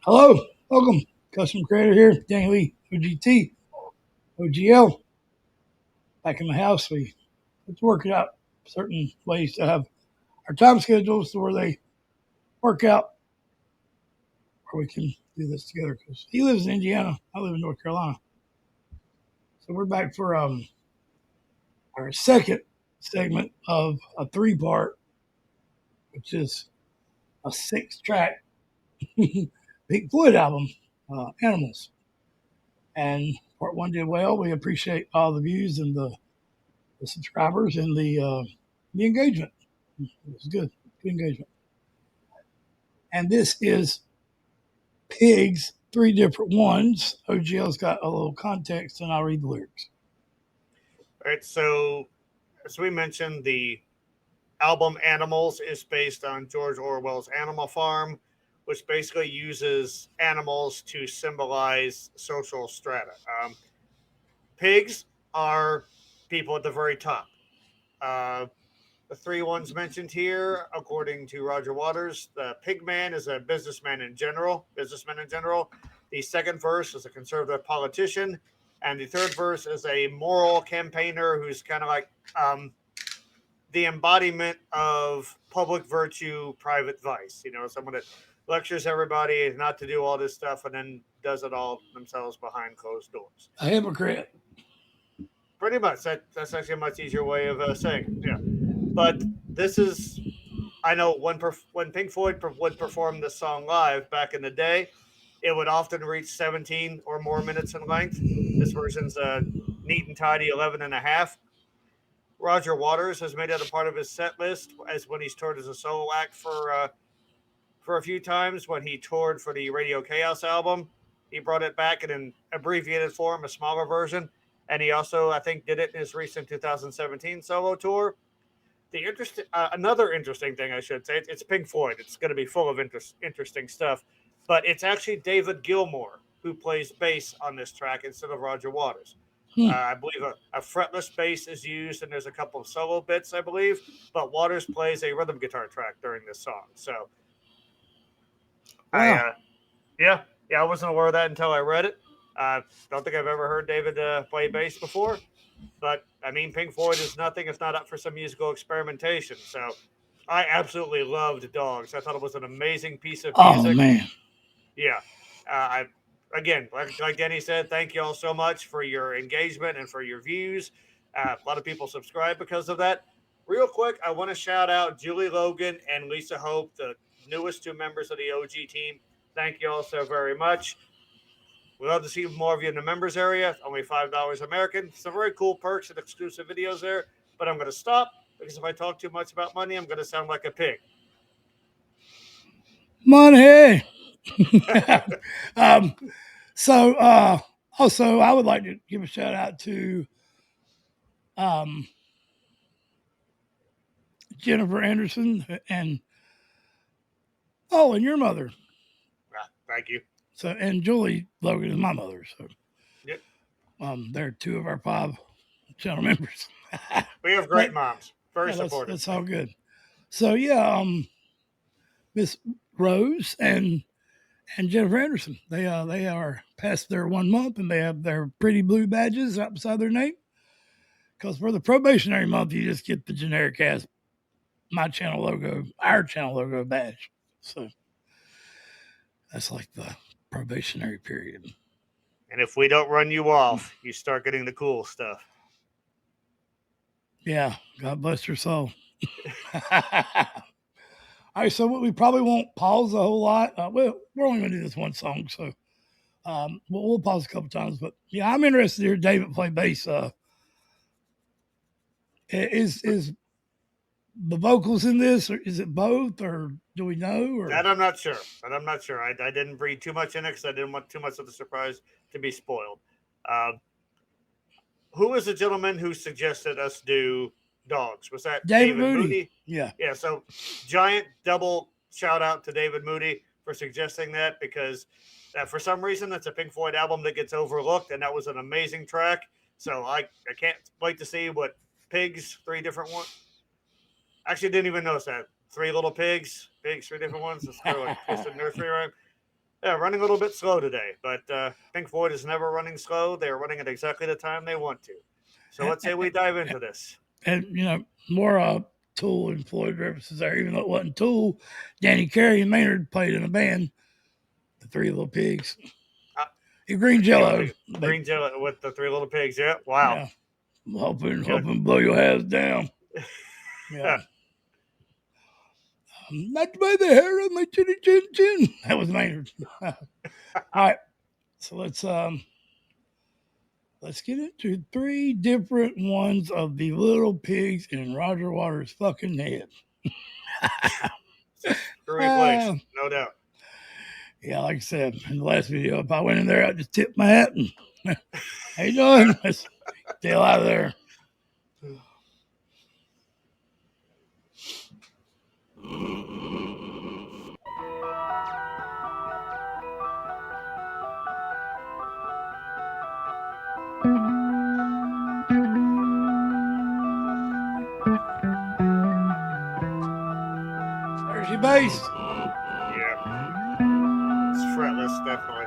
Hello, welcome. Custom creator here, Danny Lee, OGT, OGL. Back in the house, we have to work it out certain ways to have our time schedules to where they work out, where we can do this together. Because he lives in Indiana, I live in North Carolina, so we're back for our second segment of a three-part, which is a six-track Pink Floyd album, Animals. And part one did well. We appreciate all the views and the subscribers and the engagement. It was good engagement. And this is PigS, three different ones. OGL's got a little context, and I'll read the lyrics. All right, so as we mentioned, the album Animals is based on George Orwell's Animal Farm, which basically uses animals to symbolize social strata. Pigs are people at the very top. Uh, the three ones mentioned here, according to Roger Waters, the pig man is a businessman in general. The second verse is a conservative politician, and the third verse is a moral campaigner who's kind of like the embodiment of public virtue, private vice. You know, someone that lectures everybody not to do all this stuff and then does it all themselves behind closed doors. A hypocrite. Pretty much. That's actually a much easier way of saying it. Yeah. But this is, I know when Pink Floyd would perform this song live back in the day, it would often reach 17 or more minutes in length. This version's neat and tidy 11 and a half. Roger Waters has made it a part of his set list as when he's toured as a solo act for a few times. When he toured for the Radio Chaos album, he brought it back in an abbreviated form, a smaller version, and he also, I think, did it in his recent 2017 solo tour. Another interesting thing I should say, it's Pink Floyd. It's going to be full of interesting stuff, but it's actually David Gilmour who plays bass on this track instead of Roger Waters. Hmm. I believe a fretless bass is used, and there's a couple of solo bits, I believe. But Waters plays a rhythm guitar track during this song. So I, Wow. yeah, I wasn't aware of that until I read it. Don't think I've ever heard David play bass before, but I mean, Pink Floyd is nothing if not up for some musical experimentation. So I absolutely loved Dogs. I thought it was an amazing piece of Oh, music. man. Yeah. I again, like Denny said, thank you all so much for your engagement and for your views. A lot of people subscribe because of that. Real quick, I want to shout out Julie Logan and Lisa Hope, the newest two members of the OG team. Thank you all so very much. We'd love to see more of you in the members area. Only $5 American. Some very cool perks and exclusive videos there. But I'm going to stop because if I talk too much about money, I'm going to sound like a pig. Money. um, so, also, I would like to give a shout out to um, Jennifer Anderson and your mother. Thank you. So, and Julie Logan is my mother. So, Yep. they're two of our five channel members. We have great But moms. Very yeah, supportive. that's all good. So yeah, Miss Rose and Jennifer Anderson, they are past their 1 month and they have their pretty blue badges right beside their name. Because for the probationary month, you just get the generic ass my channel logo, our channel logo badge. So that's like the probationary period. And if we don't run you off, you start getting the cool stuff. Yeah, God bless your soul. All right, so we probably won't pause a whole lot. We're only going to do this one song, so we'll pause a couple times. But yeah, I'm interested to hear David play bass. Is the vocals in this, or is it both, or do we know? Or That I'm not sure. I didn't read too much in it because I didn't want too much of the surprise to be spoiled. Uh, who was the gentleman who suggested us do Dogs? Was that David David Moody? Moody? Yeah. Yeah. So giant double shout out to David Moody for suggesting that because for some reason that's a Pink Floyd album that gets overlooked, and that was an amazing track. So I can't wait to see what PigS, three different ones. Actually, didn't even notice that. Three little pigs, three different ones. It's kind of like twisted nursery rhyme. Yeah, running a little bit slow today, but Pink Floyd is never running slow. They're running at exactly the time they want to. So let's say we dive into this. And more Tool and Floyd references there, even though it wasn't Tool. Danny Carey and Maynard played in a band, the Three Little Pigs. Green Jello. Green Jello with the Three Little Pigs. Yeah, wow. Yeah. Hoping blow your hands down. Yeah. Not by the hair of my chinny chin chin. That was Maynard. All right. So let's get into 3 different ones of the little pigs in Roger Waters' fucking head. Great place, no doubt. Yeah, like I said in the last video, if I went in there, I'd just tip my hat and how you doing? Let's tail out of there. There's your bass. Yeah. It's fretless, definitely.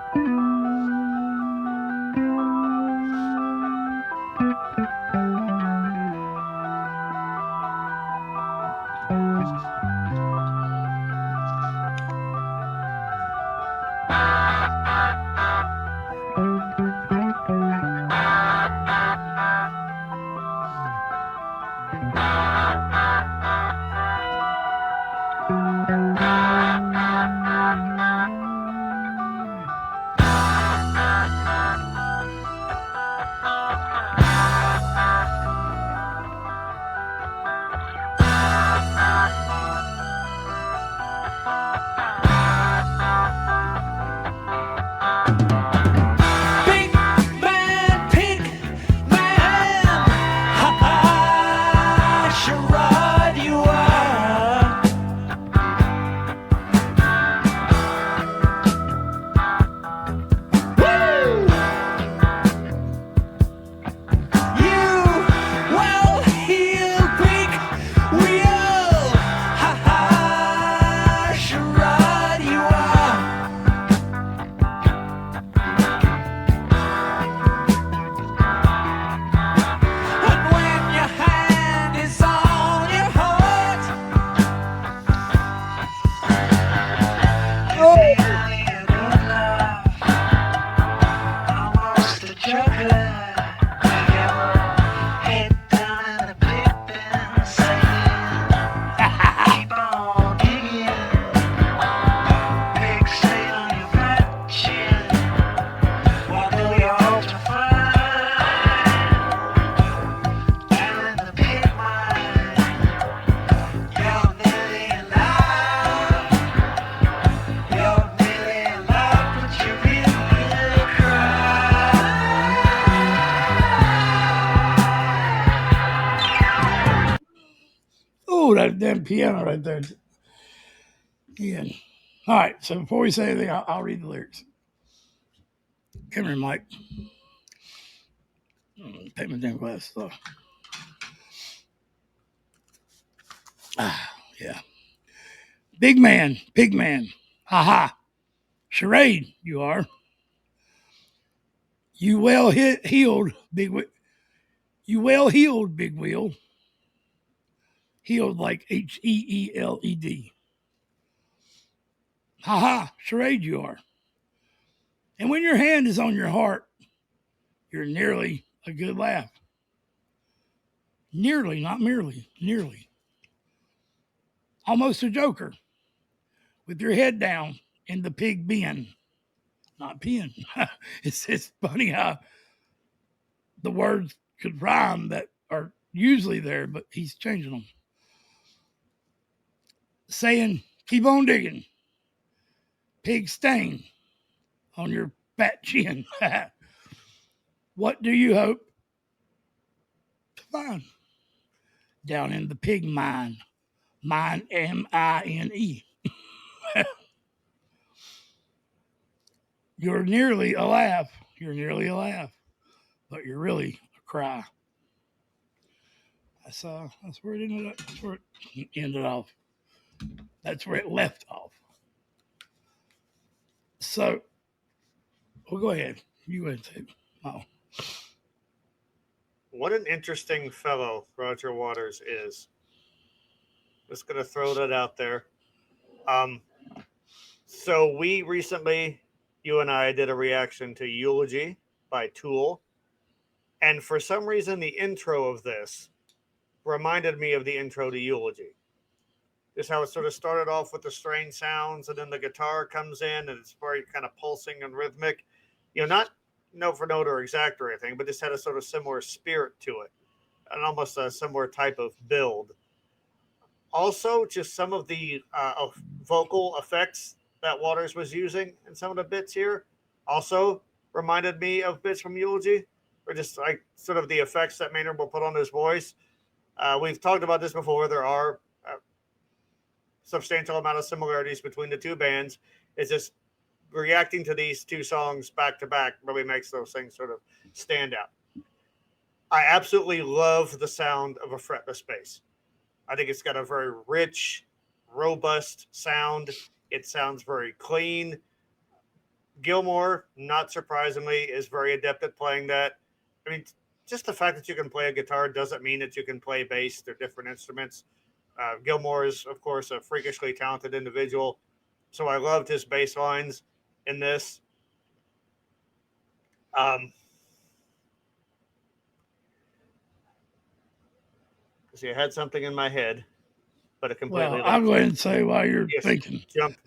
Oh, that damn piano right there. Yeah. All right. So before we say anything, I'll read the lyrics. Come here, Mike. Take my damn glasses off. Yeah. Big man, pig man. Ha ha. Charade, you are. You well healed, big wheel. You well healed, big wheel. Healed like Heeled. Ha ha. Charade, you are. And when your hand is on your heart, you're nearly a good laugh. Nearly, not merely, nearly. Almost a joker with your head down in the pig bin. Not pen. It's funny how the words could rhyme that are usually there, but he's changing them. Saying, keep on digging. Pig stain on your fat chin. What do you hope to find? Down in the pig mine. Mine, M-I-N-E. You're nearly a laugh. You're nearly a laugh. But you're really a cry. That's where it ended up. That's where it ended off. That's where it left off. So, well, go ahead. You went to. Oh, What an interesting fellow Roger Waters is. Just gonna throw that out there. Um, so we recently, you and I did a reaction to Eulogy by Tool, and for some reason, the intro of this reminded me of the intro to Eulogy. Just how it sort of started off with the strange sounds, and then the guitar comes in, and it's very kind of pulsing and rhythmic. Not note for note or exact or anything, but just had a sort of similar spirit to it, and almost a similar type of build. Also, just some of the vocal effects that Waters was using in some of the bits here also reminded me of bits from Eulogy, or just like sort of the effects that Maynard will put on his voice. We've talked about this before. There are substantial amount of similarities between the two bands. It's just reacting to these two songs back to back really makes those things sort of stand out. I absolutely love the sound of a fretless bass. I think it's got a very rich, robust sound. It sounds very clean. Gilmour, not surprisingly, is very adept at playing that. I mean, just the fact that you can play a guitar doesn't mean that you can play bass. They're different instruments. Gilmour is, of course, a freakishly talented individual. So I loved his bass lines in this. See, I had something in my head, but it completely well, I'll left. go ahead and say while you're Yes, thinking.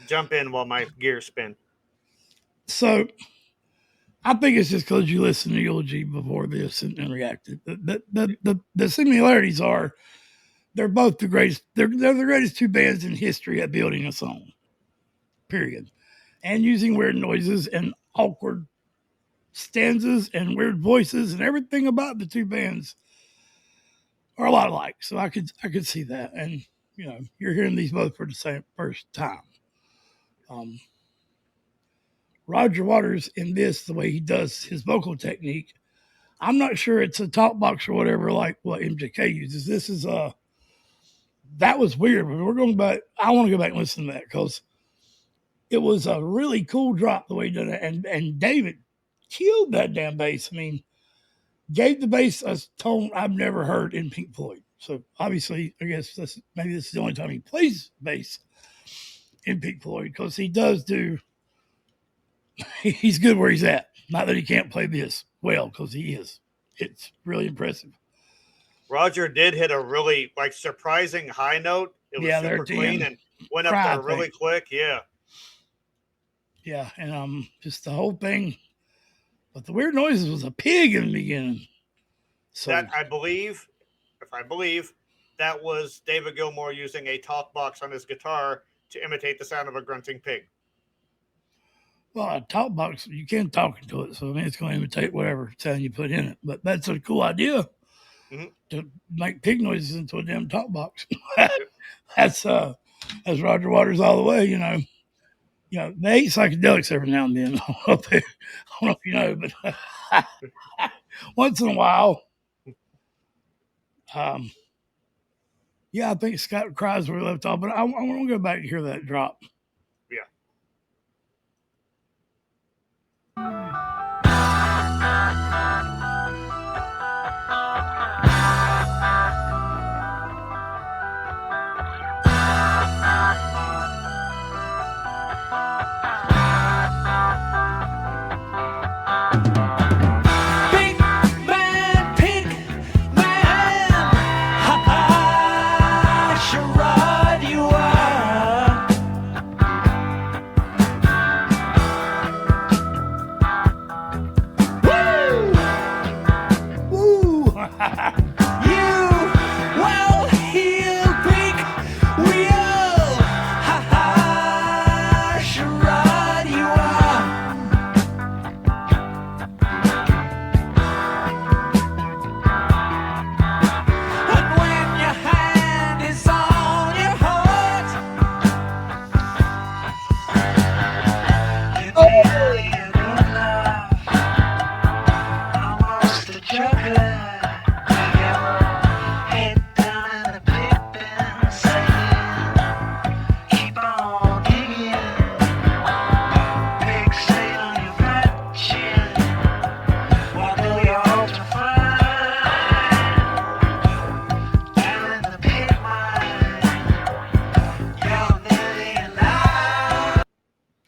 jump in while my gears spin. So, I think it's just because you listened to Eulogy before this and reacted. The similarities are they're both the greatest. They're the greatest two bands in history at building a song. Period. And using weird noises and awkward stanzas and weird voices and everything about the two bands are a lot alike. So I could see that. And you're hearing these both for the same first time. Roger Waters in this, the way he does his vocal technique, I'm not sure it's a talk box or whatever like what MJK uses. This is that was weird. But we're going back. I want to go back and listen to that because it was a really cool drop the way he did it. And David killed that damn bass. I mean, gave the bass a tone I've never heard in Pink Floyd. So obviously, I guess maybe this is the only time he plays bass in Pink Floyd because he does do. He's good where he's at. Not that he can't play this well because he is. It's really impressive. Roger did hit a really surprising high note. It was super clean and went up there really quick. Yeah. Yeah, and just the whole thing. But the weird noises was a pig in the beginning. So that I believe, that was David Gilmour using a talk box on his guitar to imitate the sound of a grunting pig. Well, a talk box, you can talk into it, so I mean it's going to imitate whatever sound you put in it. But that's a cool idea to make pig noises into a damn talk box. That's Roger Waters all the way, they eat psychedelics every now and then. I don't know if you know, but once in a while. Yeah, I think Scott cries where we left off, but I want to go back and hear that drop. Yeah.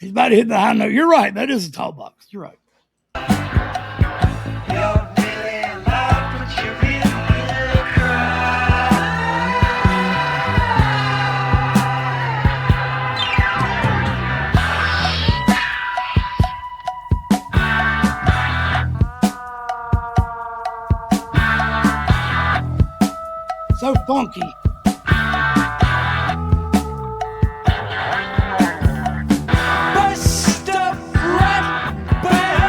He's about to hit the high note. You're right. That is a tall box. You're right. So funky. Bust up right back.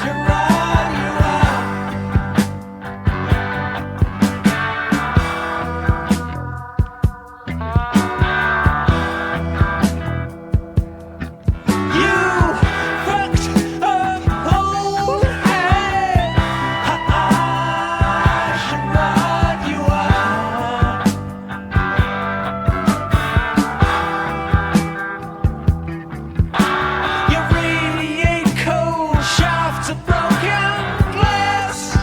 You're right, you are. You fucked up old head. You're right, you are. You radiate cold shafts of broken glass.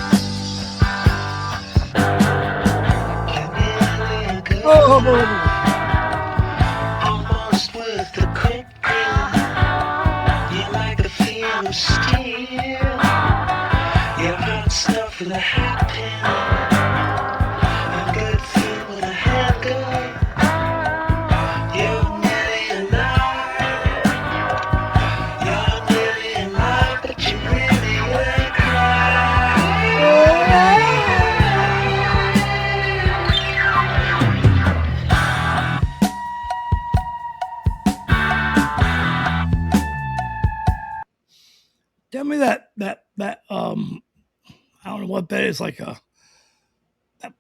Oh, Almost with the quick grin. You like the feel of steel. You're hot stuff with a hat pin. A good feel with a handgun. You're nearly alive. You're nearly alive, but you really would cry. tell me that I don't know what that is, like a tell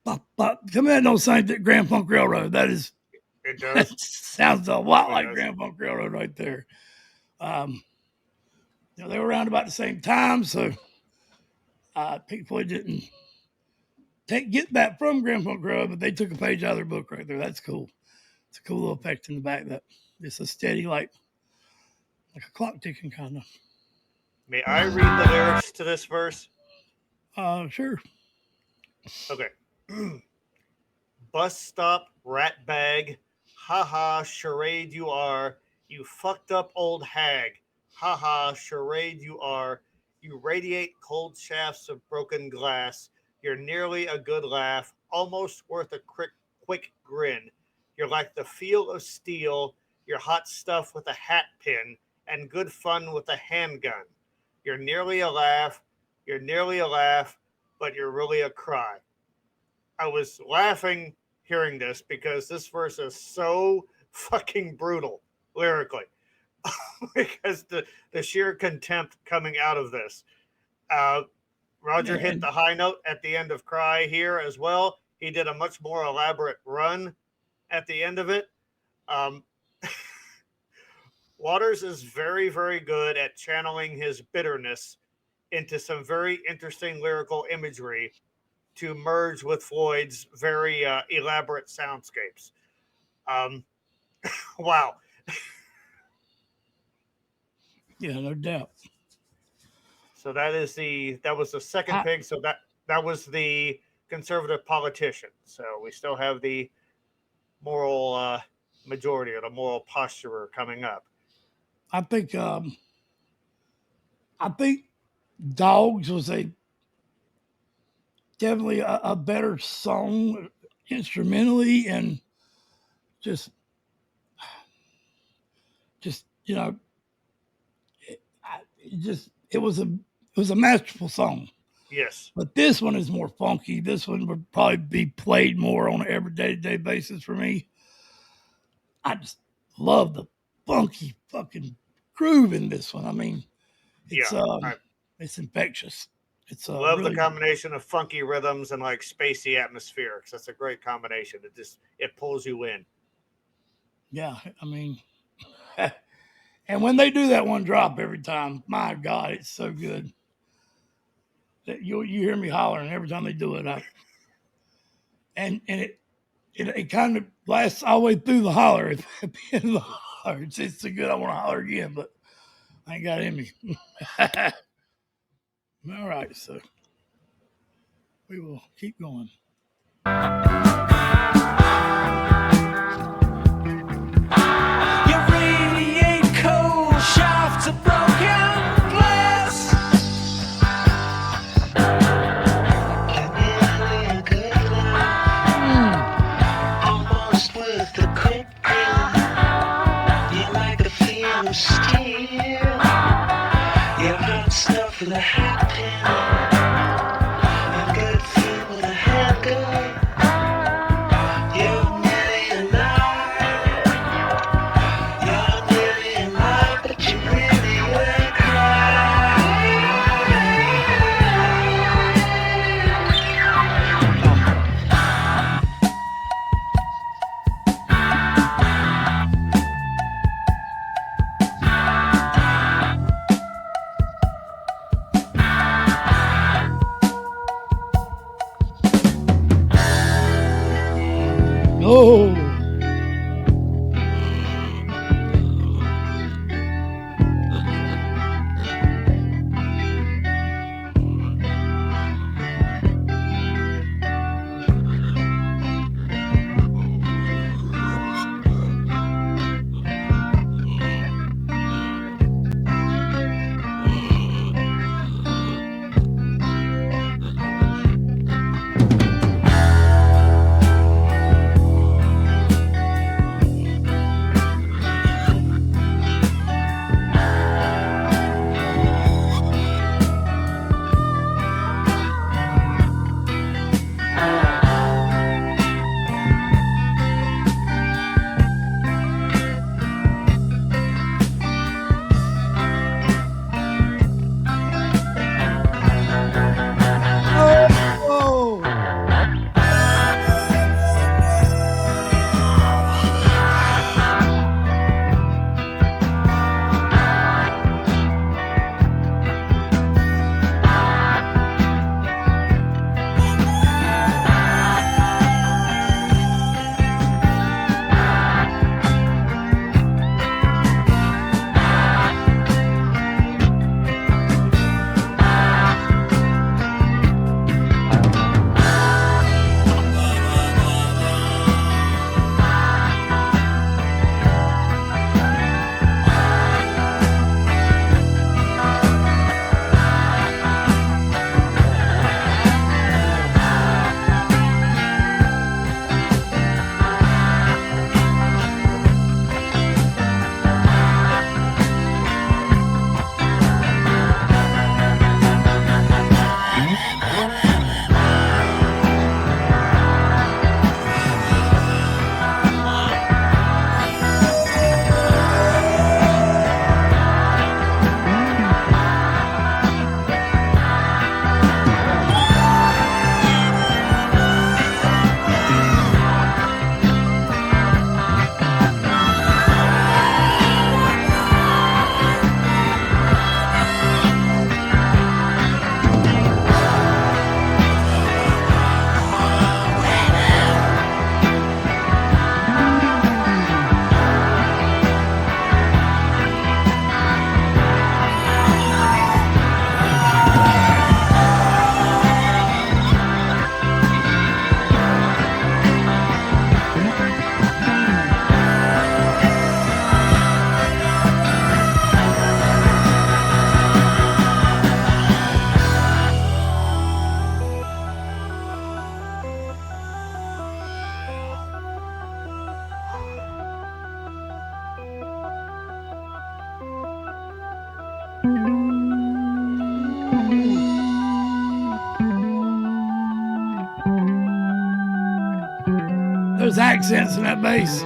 me that don't sound like Grand Funk Railroad. That is It that does. sounds a lot It like does. Grand Funk Railroad right there. They were around about the same time, so Pink Floyd didn't get that from Grand Funk Railroad, but they took a page out of their book right there. That's cool. It's a cool little effect in the back that it's a steady, like a clock ticking kind of. May I read the lyrics to this verse? Sure. Okay. Bus stop, rat bag, haha, charade you are. You fucked up old hag. Haha, charade you are. You radiate cold shafts of broken glass. You're nearly a good laugh, almost worth a quick grin. You're like the feel of steel. You're hot stuff with a hat pin, and good fun with a handgun. You're nearly a laugh. You're nearly a laugh, but you're really a cry. I was laughing hearing this because this verse is so fucking brutal lyrically. Because the sheer contempt coming out of this. Uh, Roger hit And the high note at the end of Cry here as well. He did a much more elaborate run at the end of it. Um, Waters is very, very good at channeling his bitterness into some very interesting lyrical imagery to merge with Floyd's very elaborate soundscapes. Um, wow. yeah, no doubt. So that was the second I, pig. So that was the conservative politician. So we still have the moral majority or the moral posturer coming up. I think I think Dogs was a definitely a better song instrumentally and just you know it was a masterful song. Yes. But this one is more funky. This one would probably be played more on an everyday to day basis for me. I just love the funky fucking groove in this one. I mean, it's Yeah. I it's infectious. It's love the really combination of funky rhythms and like spacey atmospherics. That's a great combination. It pulls you in. yeah. I mean, and when they do that one drop every time, my God, it's so good. That you hear me hollering every time they do it. And it kind of lasts all the way through the holler at the end of the holler. It's so good. I want to holler again, but I ain't got in me. All right, so we will keep going. of steel. Your heart stuffed with a hat pin. A good foot with a handgun. You're nearly alive. You're nearly alive, but you really will cry. Oh, oh, there's accents in that bass.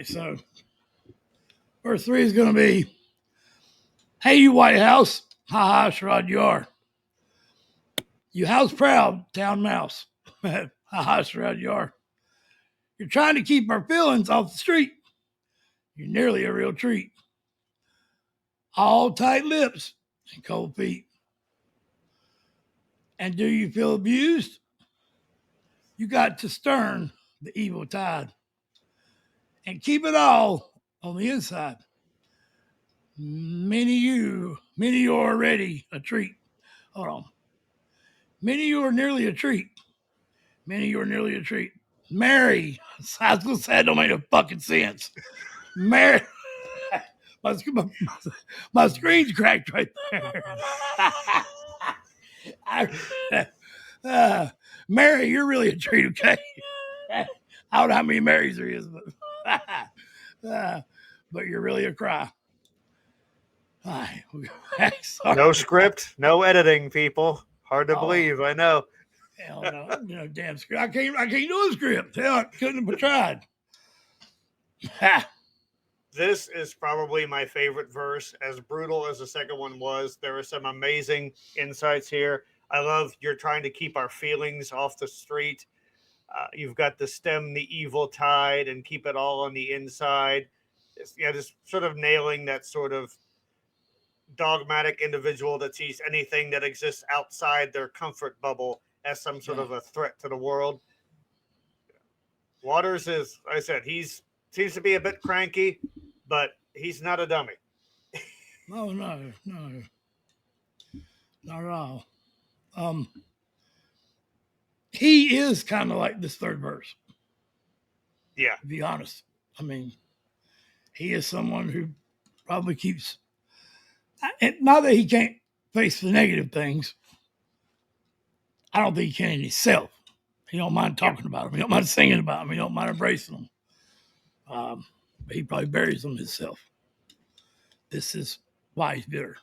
right, so verse 3 is going to be, hey, you White House, ha ha, Sherrod, you are. You house proud, town mouse, ha ha, Sherrod, you are. You're trying to keep our feelings off the street. You're nearly a real treat. All tight lips and cold feet. And do you feel abused? You got to stern the evil tide and keep it all on the inside. Many you are already a treat. Hold on. Many you are nearly a treat. Many you are nearly a treat. Mary. I was going to say, that don't make no fucking sense. Mary. My screen's cracked right there. Mary, you're really a treat, okay? I don't know how many Marys there is, but you're really a cry. No script, no editing, people. Hard to Oh. believe, I know. Hell no, no damn script. I can't do a script. Hell, I couldn't have tried. This is probably my favorite verse. As brutal as the second one was, there are some amazing insights here. I love you're trying to keep our feelings off the street. You've got to stem the evil tide and keep it all on the inside. Just sort of nailing that sort of dogmatic individual that sees anything that exists outside their comfort bubble as some sort of a threat to the world. Waters is, like I said, he's seems to be a bit cranky, but he's not a dummy. No, not at all. He is kind of like this third verse. Yeah. To be honest. I mean, he is someone who probably keeps, not that he can't face the negative things. I don't think he can in himself. He don't mind talking about them. He don't mind singing about them. He don't mind embracing them. But he probably buries them himself. This is why he's bitter.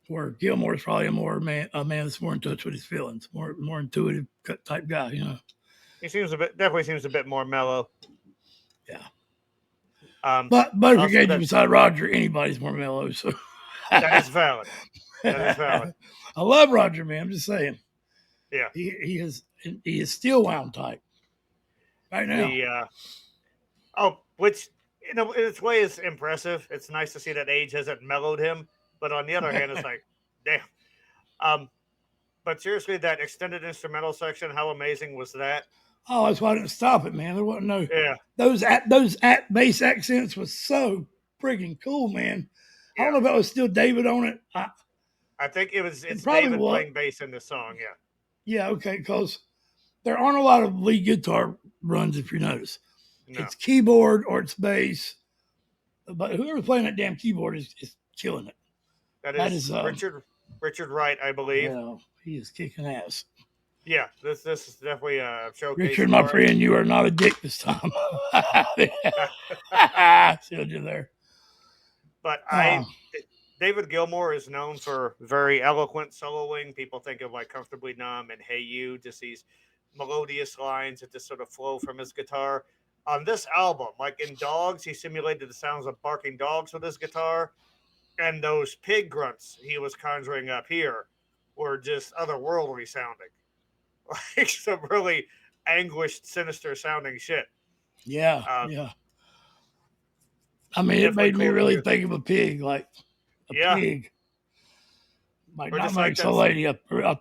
Where Gilmore is probably a man that's more in touch with his feelings, more intuitive type guy, you know. He definitely seems a bit more mellow. Yeah. But if you gauge beside Roger, anybody's more mellow. So that is valid. That is valid. I love Roger, man. I'm just saying. Yeah. He is still wound type right now. Which in its way is impressive. It's nice to see that age hasn't mellowed him. But on the other hand, it's like, damn. But seriously, that extended instrumental section, how amazing was that? Oh, that's why I didn't stop it, man. There wasn't no. Yeah. Those bass accents was so friggin' cool, man. I don't know if it was still David on it. I think it's David playing bass in the song. Yeah. Yeah. Okay. Because there aren't a lot of lead guitar runs, if you notice. No. It's keyboard or it's bass. But whoever's playing that damn keyboard is killing it. That is Richard Wright, I believe. Yeah, he is kicking ass. Yeah, this is definitely a showcase. Richard, my friend, you are not a dick this time. Still you there. But David Gilmour is known for very eloquent soloing. People think of like Comfortably Numb and Hey You, just these melodious lines that just sort of flow from his guitar. On this album, like in Dogs, he simulated the sounds of barking dogs with his guitar. And those pig grunts he was conjuring up here were just otherworldly sounding. Like some really anguished, sinister sounding shit. Yeah, yeah. I mean, it made me really think of a pig, like a pig. Like not like some lady, a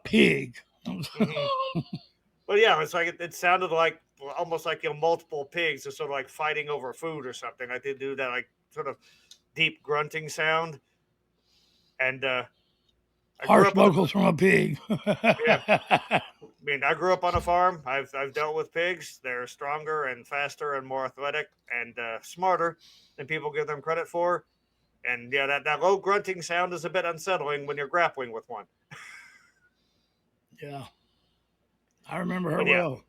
pig. Mm-hmm. But yeah, it's like it sounded like almost like multiple pigs are sort of like fighting over food or something. I did do that like sort of deep grunting sound. And harsh vocals from a pig. Yeah, I mean, I grew up on a farm. I've dealt with pigs. They're stronger and faster and more athletic and smarter than people give them credit for. And yeah, that low grunting sound is a bit unsettling when you're grappling with one. Yeah, I remember her well.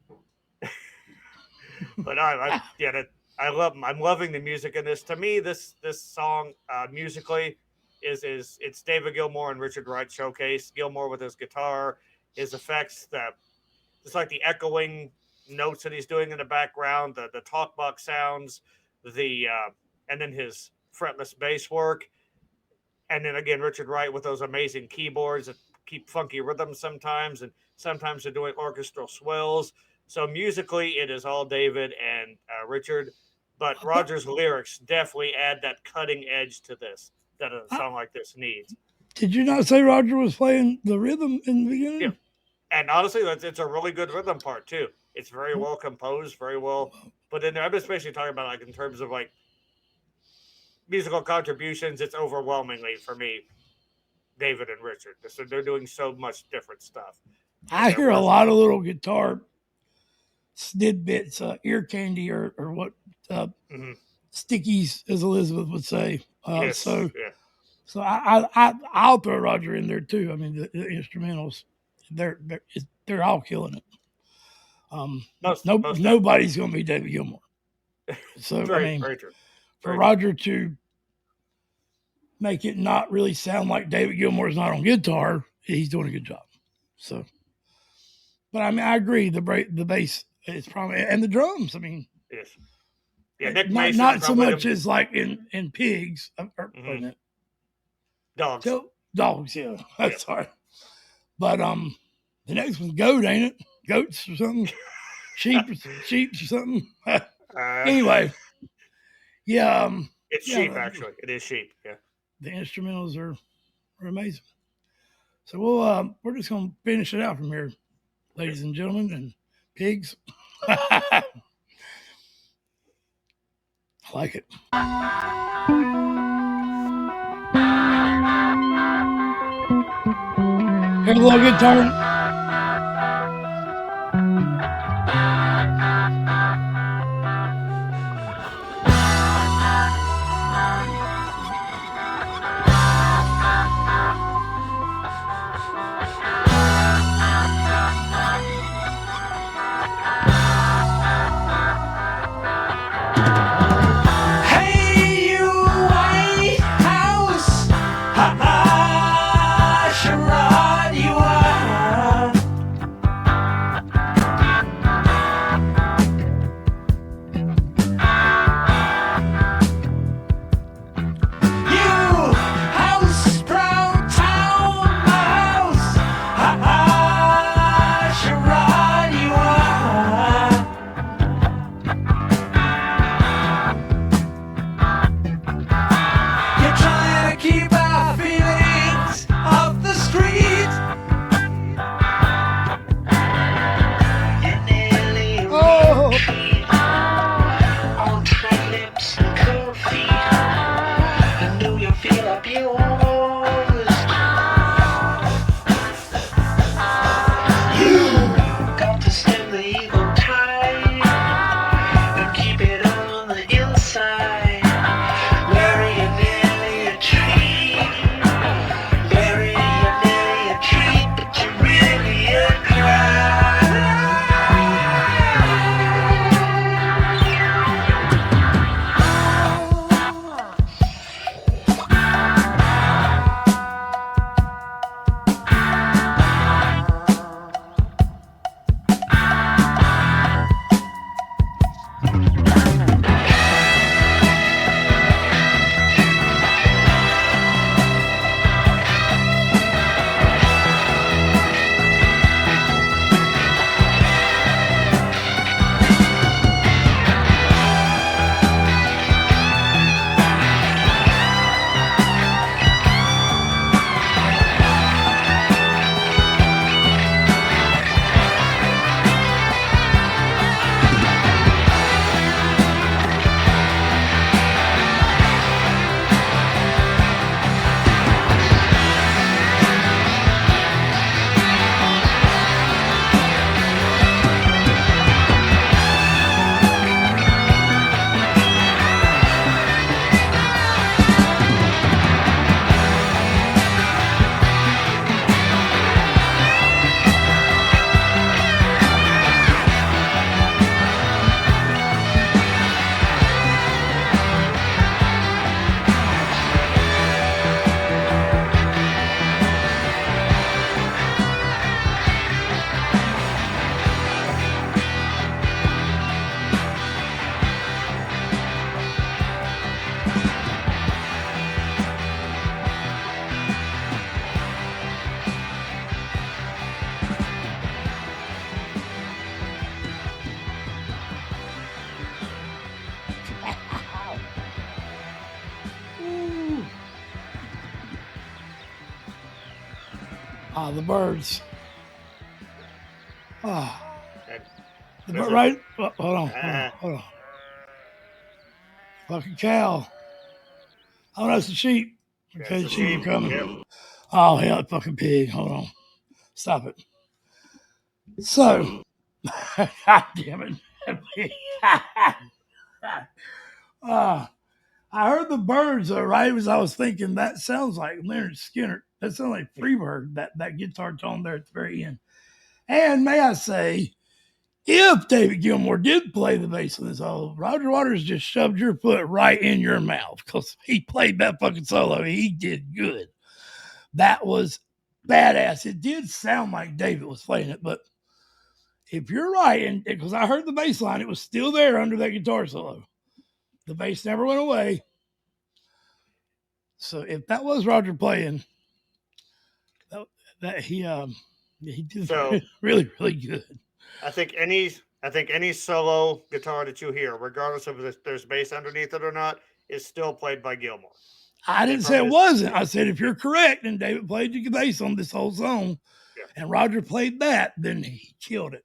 But I'm loving the music in this. To me, this song musically. It's David Gilmour and Richard Wright showcase. Gilmour with his guitar, his effects, it's like the echoing notes that he's doing in the background, the talk box sounds, and then his fretless bass work, and then again Richard Wright with those amazing keyboards that keep funky rhythms sometimes, and sometimes they're doing orchestral swells. So musically, it is all David and Richard, but Roger's lyrics definitely add that cutting edge to this that a song like this needs. Did you not say Roger was playing the rhythm in the beginning? Yeah. And honestly, it's a really good rhythm part too. It's very well composed, very well put in there. I'm especially talking about like in terms of like musical contributions. It's overwhelmingly for me, David and Richard. So they're doing so much different stuff. I hear a lot of little guitar snidbits, ear candy, or what stickies, as Elizabeth would say. Yes, so yeah. So I'll throw Roger in there too. I mean, the instrumentals, they're all killing it. Nobody's going to be David Gilmour. So very true. For Roger to make it not really sound like David Gilmour's not on guitar, he's doing a good job. So, but I mean, I agree. The bass is probably, and the drums. I mean, yes, yeah. Not so much as like in PigS. Dogs, yeah. That's hard. But the next one's goat, ain't it? Goats or something? sheep or something. Anyway, yeah. It's sheep, actually. It is sheep. Yeah. The instrumentals are amazing. So we're just gonna finish it out from here, ladies and gentlemen, and PigS. I like it. Here's a little guitar. The birds. Ah, And the this bird, is- right? Hold on. Fucking cow. Oh, that's the sheep. Okay, That's the a sheep are sheep. coming. Yep. Oh, hell, fucking pig. Hold on. Stop it. So, God damn it. I heard the birds, though, right? As I was thinking, that sounds like Leonard Skinner. That sounds like Freebird, that guitar tone there at the very end. And may I say, if David Gilmour did play the bass on this solo, Roger Waters just shoved your foot right in your mouth because he played that fucking solo. He did good. That was badass. It did sound like David was playing it, but if you're right, and because I heard the bass line, it was still there under that guitar solo. The bass never went away. So if that was Roger playing, that he did So really good. I think any solo guitar that you hear, regardless of if there's bass underneath it or not, is still played by Gilmour. I didn't say it wasn't. I said if you're correct and David played the bass on this whole song, and Roger played that, then he killed it.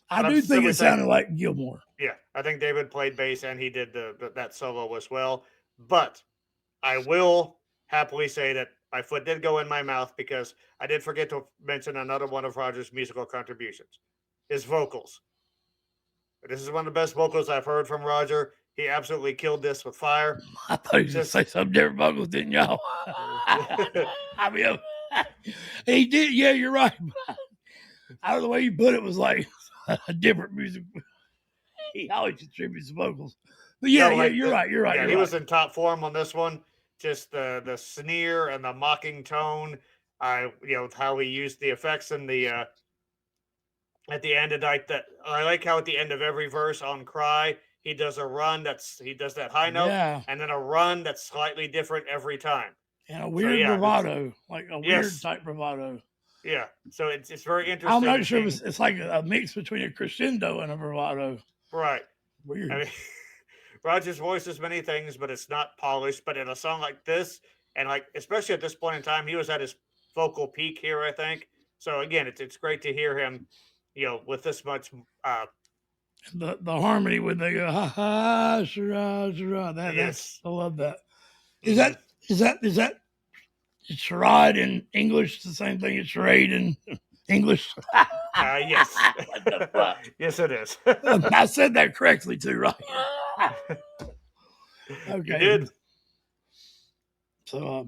I do think it sounded like Gilmour. Yeah, I think David played bass and he did that solo as well. But I will happily say that my foot did go in my mouth because I did forget to mention another one of Roger's musical contributions, his vocals. This is one of the best vocals I've heard from Roger. He absolutely killed this with fire. I thought you were going to say some different vocals, didn't y'all? I mean, he did. Yeah, you're right. Out of the way you put it was like a different music. He always contributes vocals. But yeah, you're right. Yeah, he was in top form on this one. Just the sneer and the mocking tone. How he used the effects and the at the end of that. I like how at the end of every verse on "Cry" he does a run he does that high note, and then a run that's slightly different every time. And a weird bravado, like a weird type bravado. Yeah, so it's very interesting. I'm not sure it's like a mix between a crescendo and a bravado. Right. Weird. I mean, Roger's voice is many things, but it's not polished. But in a song like this, and like especially at this point in time, he was at his vocal peak here, I think. So again, it's great to hear him, with this much. The harmony when they go ha ha shara shara. That's I love that. Is that charade in English the same thing as charade in English? Yes. Yes, it is. I said that correctly too, right? Okay. You did. So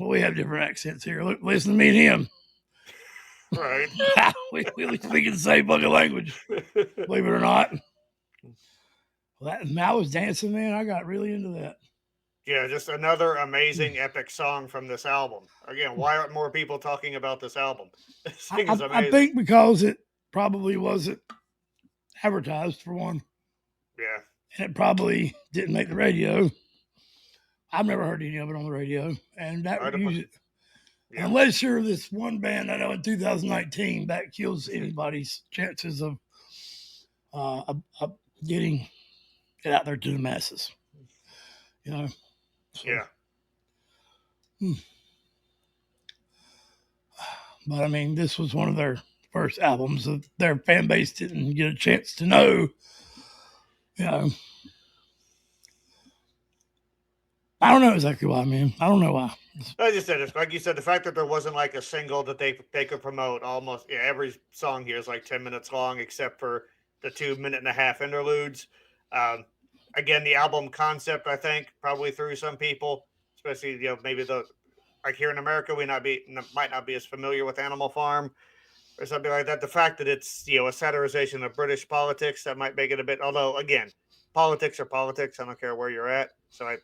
we have different accents here. Look, listen to me and him. Right. we speak the same fucking language. Believe it or not. Well, I was dancing, man. I got really into that. Yeah, just another amazing epic song from this album. Again, why aren't more people talking about this album? This thing is amazing. I think because it probably wasn't advertised for one. Yeah. And it probably didn't make the radio. I've never heard any of it on the radio. And that unless you're this one band I know in 2019, that kills anybody's chances of getting it out there to the masses. So, yeah. But I mean, this was one of their first albums that their fan base didn't get a chance to know. I don't know exactly why, man. I don't know why. I just said it. Like you said, the fact that there wasn't like a single that they could promote almost. Yeah, every song here is like 10 minutes long, except for the 2.5-minute interludes. Again, the album concept, I think, probably threw some people, especially maybe like here in America, we might not be as familiar with Animal Farm or something like that. The fact that it's a satirization of British politics, that might make it a bit. Although again, politics are politics. I don't care where you're at. So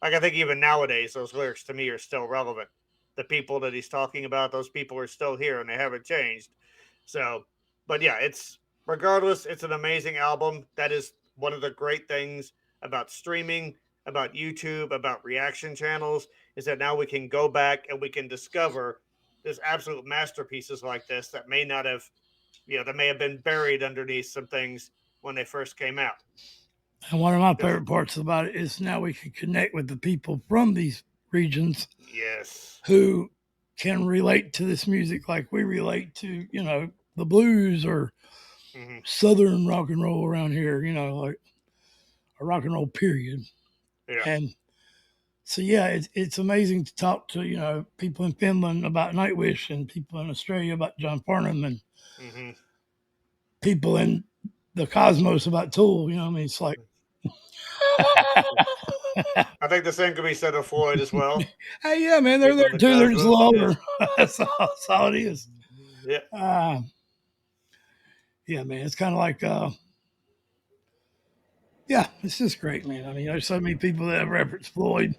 I think even nowadays those lyrics to me are still relevant. The people that he's talking about, those people are still here and they haven't changed. So, but yeah, regardless, it's an amazing album. That is one of the great things about streaming, about YouTube, about reaction channels, is that now we can go back and we can discover there's absolute masterpieces like this that may not have, that may have been buried underneath some things when they first came out. And one of my favorite parts about it is now we can connect with the people from these regions. Yes. Who can relate to this music like we relate to, the blues or Mhm. Southern rock and roll around here, like a rock and roll period. Yeah. And so, yeah, it's amazing to talk to, people in Finland about Nightwish and people in Australia about John Farnham and Mhm. people in the cosmos about Tool. I mean, it's like, I think the same could be said of Floyd as well. hey, yeah, man, they're People there in the too. They're just a cosmos. little Yeah. older. That's all it is. Yeah. Yeah, man, it's kind of like, yeah, it's just great, man. I mean, there's so many people that have referenced Floyd.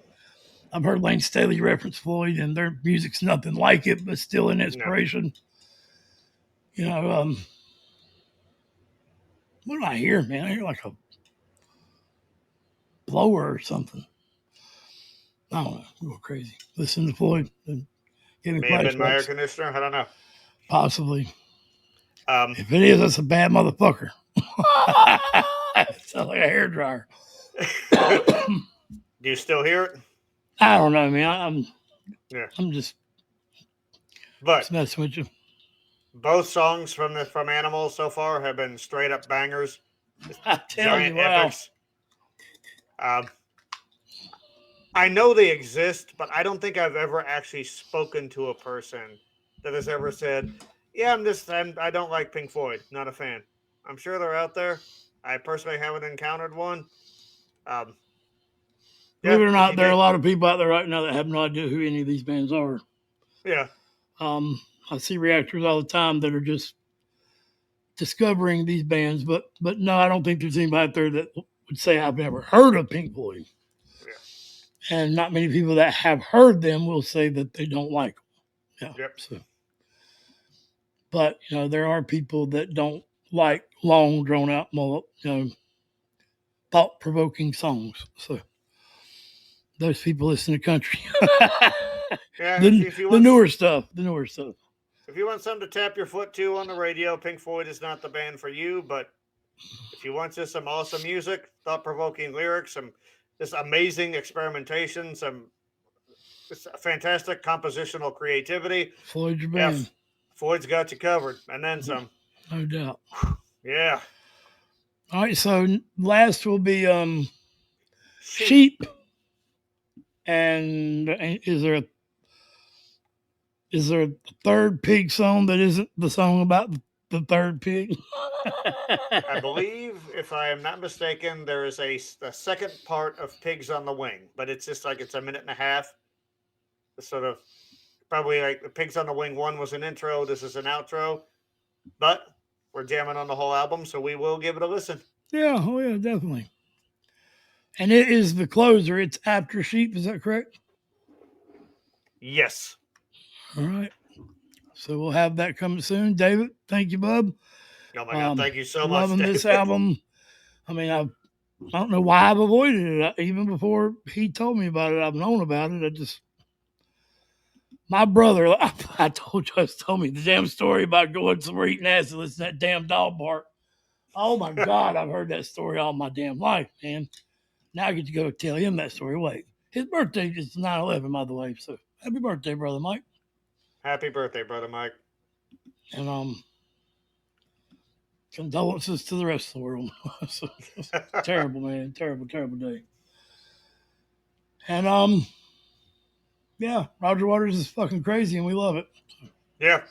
I've heard Lane Staley reference Floyd, and their music's nothing like it, but still an No. inspiration. What do I hear, man? I hear like a blower or something. I don't know. I'm going crazy. Listen to Floyd and give me May have been my air flashbacks. conditioner. I don't know. Possibly. Um, If it is, that's a bad motherfucker. Sounds like a hairdryer. do you still hear it? I don't know, man. Yeah. I'm just But messing with you. both songs from Animals so far have been straight up bangers. I tell Giant you, wow. epics. I know they exist, but I don't think I've ever actually spoken to a person that has ever said, "Yeah, I don't like Pink Floyd. Not a fan." I'm sure they're out there. I personally haven't encountered one. Believe Yeah, it or if not, you there are a dig, lot of people out there right now that have no idea who any of these bands are. yeah, I see reactors all the time that are just discovering these bands, but no, I don't think there's anybody out there that would say I've never heard of Pink Floyd. yeah, And not many people that have heard them will say that they don't like them. Yeah. yep. So, but there are people that don't like long, drawn out, thought-provoking songs. So those people listen to country. Yeah, the, if you the want newer stuff. The newer stuff. if you want something to tap your foot to on the radio, Pink Floyd is not the band for you. But if you want just some awesome music, thought provoking lyrics, some just amazing experimentation, some fantastic compositional creativity, Floyd's your yeah, band. Floyd's got you covered, and then some. No doubt. Yeah. All right, so last will be Sheep. sheep. And is there a third pig song that isn't the song about the third pig? I believe, if I am not mistaken, there is a second part of Pigs on the Wing, but it's just like it's a minute and a half. It's sort of probably like the Pigs on the Wing one was an intro. This is an outro, but we're jamming on the whole album, so we will give it a listen. Yeah, oh yeah, definitely. And it is the closer. It's after sheep. Is that correct? Yes. All right. So we'll have that coming soon. David, thank you, bub. Oh my God. Thank you so much. Loving David. this album. I mean, I don't know why I've avoided it. Even before he told me about it, I've known about it. My brother, I just told me the damn story about going somewhere eating ass and listening to that damn dog bark. Oh my God, I've heard that story all my damn life, man. Now I get to go tell him that story. Wait, his birthday is 9/11, by the way. So happy birthday, brother Mike. Happy birthday, brother Mike. And condolences to the rest of the world. So, terrible, man. Terrible, terrible day. And yeah, Roger Waters is fucking crazy and we love it. Yeah.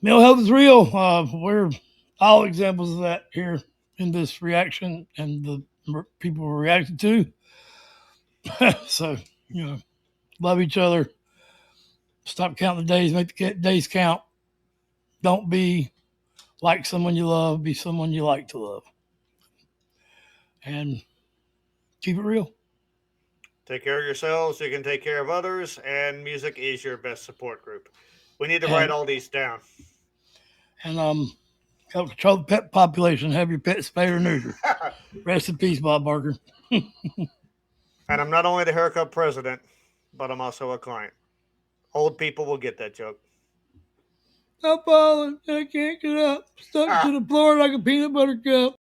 Mental health is real. We're all examples of that here in this reaction and the people we're reacting to. So, love each other. Stop counting the days. Make the days count. Don't be like someone you love. Be someone you like to love. And keep it real. Take care of yourselves so you can take care of others, and music is your best support group. We need to write all these down. And help control the pet population. Have your pet spayed or neutered. Rest in peace, Bob Barker. And I'm not only the haircut president, but I'm also a client. Old people will get that joke. I'm falling. I can't get up. Stuck to the floor like a peanut butter cup.